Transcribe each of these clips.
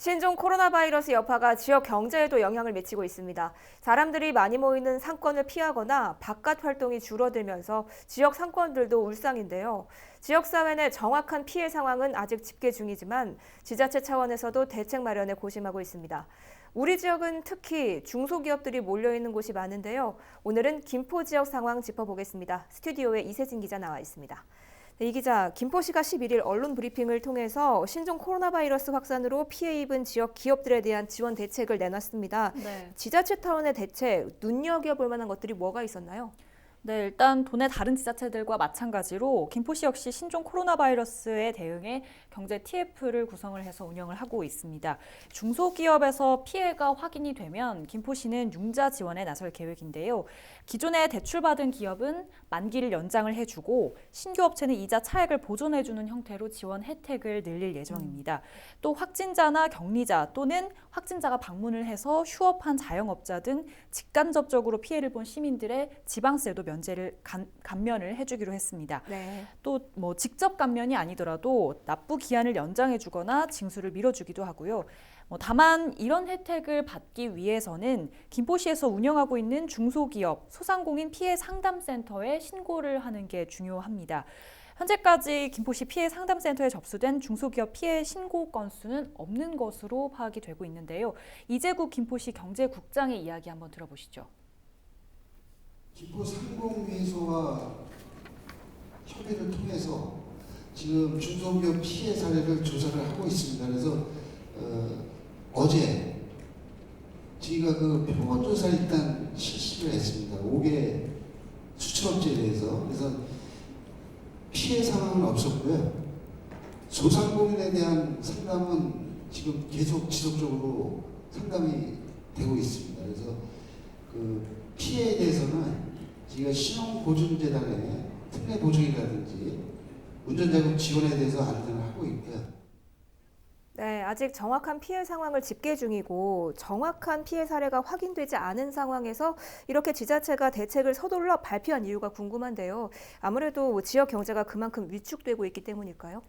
신종 코로나 바이러스 여파가 지역 경제에도 영향을 미치고 있습니다. 사람들이 많이 모이는 상권을 피하거나 바깥 활동이 줄어들면서 지역 상권들도 울상인데요. 지역사회 내 정확한 피해 상황은 아직 집계 중이지만 지자체 차원에서도 대책 마련에 고심하고 있습니다. 우리 지역은 특히 중소기업들이 몰려있는 곳이 많은데요. 오늘은 김포 지역 상황 짚어보겠습니다. 스튜디오에 이세진 기자 나와 있습니다. 네, 이 기자, 김포시가 11일 언론 브리핑을 통해서 신종 코로나 바이러스 확산으로 피해 입은 지역 기업들에 대한 지원 대책을 내놨습니다. 네. 지자체 차원의 대책, 눈여겨볼 만한 것들이 뭐가 있었나요? 네, 일단 도내 다른 지자체들과 마찬가지로 김포시 역시 신종 코로나 바이러스에 대응해 경제 TF를 구성을 해서 운영을 하고 있습니다. 중소기업에서 피해가 확인이 되면 김포시는 융자 지원에 나설 계획인데요. 기존에 대출받은 기업은 만기를 연장을 해주고 신규 업체는 이자 차액을 보존해주는 형태로 지원 혜택을 늘릴 예정입니다. 또 확진자나 격리자 또는 확진자가 방문을 해서 휴업한 자영업자 등 직간접적으로 피해를 본 시민들의 지방세도 면제를 감면을 해주기로 했습니다. 네. 또 뭐 직접 감면이 아니더라도 납부 기한을 연장해주거나 징수를 미뤄주기도 하고요. 다만 이런 혜택을 받기 위해서는 김포시에서 운영하고 있는 중소기업, 소상공인 피해 상담센터에 신고를 하는 게 중요합니다. 현재까지 김포시 피해 상담센터에 접수된 중소기업 피해 신고 건수는 없는 것으로 파악이 되고 있는데요. 이재국 김포시 경제국장의 이야기 한번 들어보시죠. 김포 상공회의소와 협의를 통해서 지금 중소기업 피해 사례를 조사를 하고 있습니다. 그래서 어제 저희가 그 표본 조사를 일단 실시를 했습니다. 5개 수출업체에 대해서. 그래서 피해 상황은 없었고요. 소상공인에 대한 상담은 지금 계속 지속적으로 상담이 되고 있습니다. 그래서 그 피해에 대해서는 저희가 신용보증재단에 특례 보증이라든지 운전자금 지원에 대해서 안내를 하고 있고요. 네, 아직 정확한 피해 상황을 집계 중이고 정확한 피해 사례가 확인되지 않은 상황에서 이렇게 지자체가 대책을 서둘러 발표한 이유가 궁금한데요. 아무래도 지역 경제가 그만큼 위축되고 있기 때문일까요?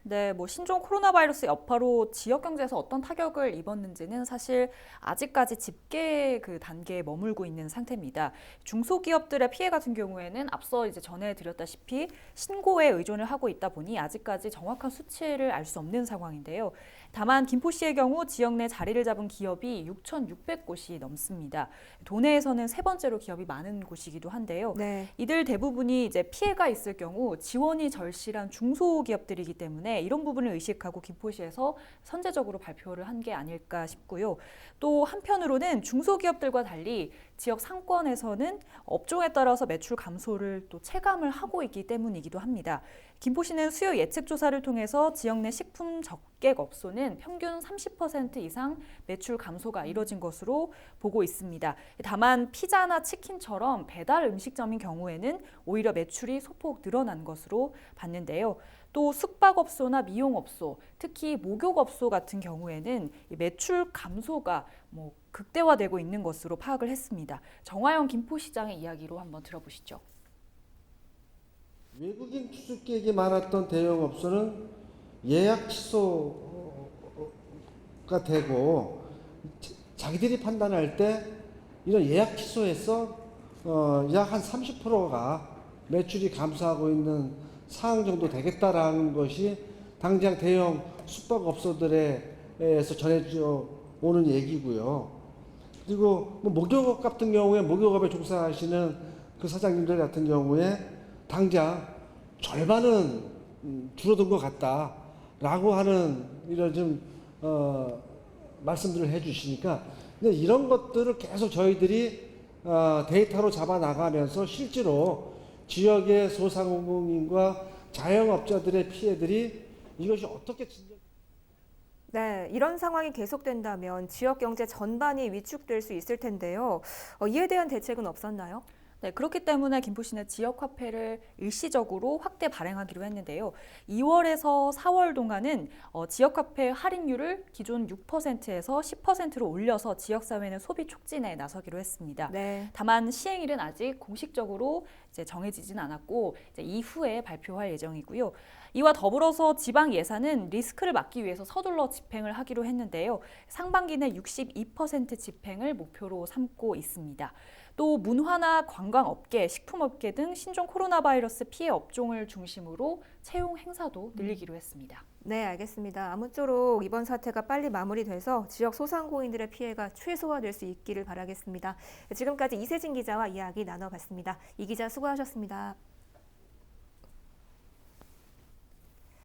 네, 신종 코로나 바이러스 여파로 지역 경제에서 어떤 타격을 입었는지는 사실 아직까지 집계 그 단계에 머물고 있는 상태입니다. 중소기업들의 피해 같은 경우에는 앞서 이제 전해드렸다시피 신고에 의존을 하고 있다 보니 아직까지 정확한 수치를 알 수 없는 상황인데요. 다만 김포시의 경우 지역 내 자리를 잡은 기업이 6,600곳이 넘습니다. 도내에서는 세 번째로 기업이 많은 곳이기도 한데요. 네. 이들 대부분이 이제 피해가 있을 경우 지원이 절실한 중소기업들이기 때문에 이런 부분을 의식하고 김포시에서 선제적으로 발표를 한 게 아닐까 싶고요. 또 한편으로는 중소기업들과 달리 지역 상권에서는 업종에 따라서 매출 감소를 또 체감을 하고 있기 때문이기도 합니다. 김포시는 수요 예측 조사를 통해서 지역 내 식품 적객업소는 평균 30% 이상 매출 감소가 이뤄진 것으로 보고 있습니다. 다만 피자나 치킨처럼 배달 음식점인 경우에는 오히려 매출이 소폭 늘어난 것으로 봤는데요. 또 숙박업소나 미용업소, 특히 목욕업소 같은 경우에는 매출 감소가 극대화되고 있는 것으로 파악을 했습니다. 정화영 김포시장의 이야기로 한번 들어보시죠. 외국인 투숙객이 많았던 대형업소는 예약 취소가 되고 자기들이 판단할 때 이런 예약 취소에서 약 한 30%가 매출이 감소하고 있는 상황 정도 되겠다라는 것이 당장 대형 숙박업소들에서 전해져 오는 얘기고요. 그리고 목욕업 같은 경우에 목욕업에 종사하시는 그 사장님들 같은 경우에 당장 절반은 줄어든 것 같다라고 하는 이런 좀 말씀들을 해주시니까 이런 것들을 계속 저희들이 데이터로 잡아 나가면서 실제로 지역의 소상공인과 자영업자들의 피해들이 이것이 어떻게 네, 이런 상황이 계속된다면 지역 경제 전반이 위축될 수 있을 텐데요. 이에 대한 대책은 없었나요? 네, 그렇기 때문에 김포시는 지역화폐를 일시적으로 확대 발행하기로 했는데요. 2월에서 4월 동안은 지역화폐 할인율을 기존 6%에서 10%로 올려서 지역사회 내 소비 촉진에 나서기로 했습니다. 네. 다만 시행일은 아직 공식적으로 이제 정해지진 않았고 이제 이후에 발표할 예정이고요. 이와 더불어서 지방 예산은 리스크를 막기 위해서 서둘러 집행을 하기로 했는데요. 상반기 내 62% 집행을 목표로 삼고 있습니다. 또 문화나 관광업계, 식품업계 등 신종 코로나 바이러스 피해 업종을 중심으로 채용 행사도 늘리기로 했습니다. 네, 알겠습니다. 아무쪼록 이번 사태가 빨리 마무리돼서 지역 소상공인들의 피해가 최소화될 수 있기를 바라겠습니다. 지금까지 이세진 기자와 이야기 나눠봤습니다. 이 기자 수고하셨습니다.